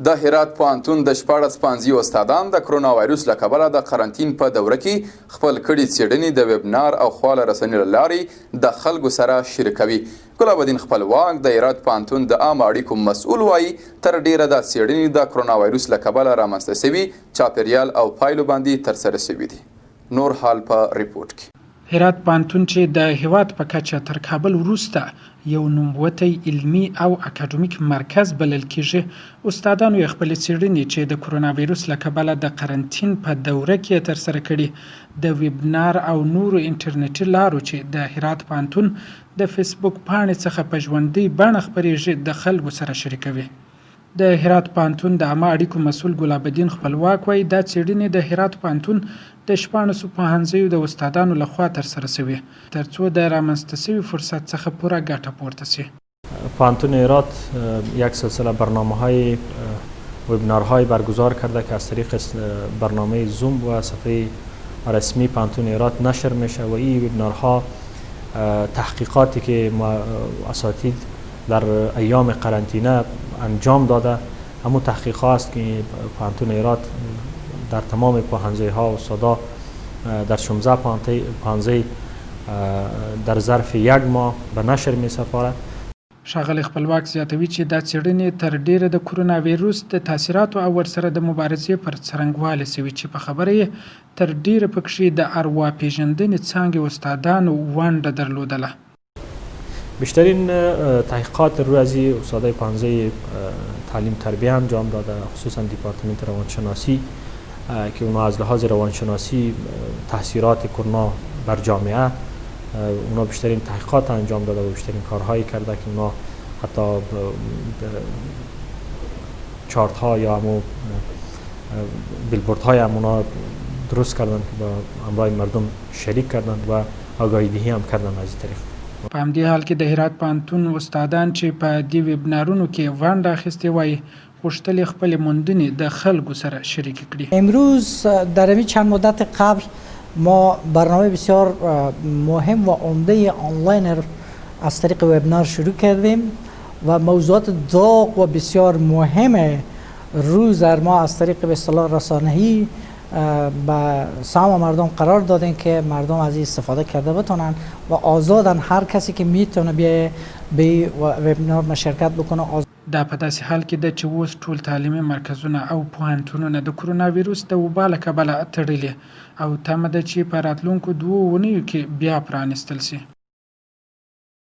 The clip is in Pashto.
د هرات پوهنتون د 14 پوهنځي استادان د کرونا وایروس له کبله د قرنطین په دوره کې خپل کړي څېړنې د ویبنار او خواله رسنیو له لارې د خلکو سره شریکوي. ګلاب الدین خپلواک د هرات پوهنتون د عامه اړیکو مسؤل وایي تر ډیره د څېړنې د کرونا وایروس له کبله رامنځته سوي چاپیریال او پایلو باندې ترسره سوي دي. نور حال په ریپورټ کې. هرات پوهنتون چې د هیواد په کچه تر کابل وروسته یو نوموتی علمي او اکاډمیک مرکز بلل کیږي، استادانو یې خپلې څېړنې چې د کرونا ویروس له کبله د قرنطین په دوره کې ترسره کړي د ویبنار او نورو انټرنیټي لارو چې د هرات پوهنتون د فیسبوک پاڼې څخه په ژوندۍ بڼه خپرېږي د خلکو سره شریکوي. د هرات پوهنتون د عامه اړیکو مسؤل ګلاب الدین خپلواک وایي دا څېړنې د هرات پوهنتون د 14 پوهنځیو د استادانو لخوا ترسره شوي ترڅو د رامنځته شوي فرصت څخه پوره ګټه پورته شي. پوهنتون هرات یک سلسله برنامه‌های وبینارهای برگزار کرده که از طریق برنامه زوم و صفحه رسمی پوهنتون هرات نشر میشه و این وبینارها تحقیقاتی که اساتید در ایام قرنطینه انجام داده همون تحقیقات است که پوهنتون هرات در تمام پوهنځی‌ها استادا در 16 پوهنځی در ظرف یک ماه به نشر می‌سپارد. ښاغلی خپلواک زیاتوي چې دا څېړنې تر ډیره د کرونا ویروس د تاثیراتو او ورسره د مبارزې پر څرنګوالي شوي چې په خبره یې تر ډیره پکښې د ارواپېژندنې څانګې استادانو ونډه درلودله. بیشترین تحقیقات روی از استادای پوهنځی تعلیم تربیه انجام داده، خصوصا دیپارتمنت روانشناسی که اونا از لحاظ روانشناسی تاثیرات کرونا بر جامعه اونا بیشترین تحقیقات انجام داده و بیشترین کارهایی کرده که اونا حتی چارت ها یا همو بیلبورد های هم اونا درست کردن که با همراه مردم شریک کردن و آگاهی دهی هم کردن از این طریق. په همدې حال کې د هرات پوهنتون استادان چې په دې ویبنارونو کې ونډه اخیستې وایي غوښتل خپل موندنې د خلکو سره شریک کړي. امروز در همین چند مدت قبل ما برنامه بسیار مهم و عمده آنلاین از طریق وبنار شروع کردیم و موضوعات داغ و بسیار مهم روز ما از طریق به اصطلاح رسانه‌ای به سهم مردم قرار دادیم که مردم از این استفاده کرده بتونن و آزادن هر کسی که میتونه بیای به وبنار مشارکت بکنه. دا په داسې حال کې ده چې اوس ټول تعلیمي مرکزونه او پوهنتونونه د کرونا ویروس د وبا له کبله تړلي او تمه ده چې په راتلونکو 2 اونیو کې بیا پرانیستل شي.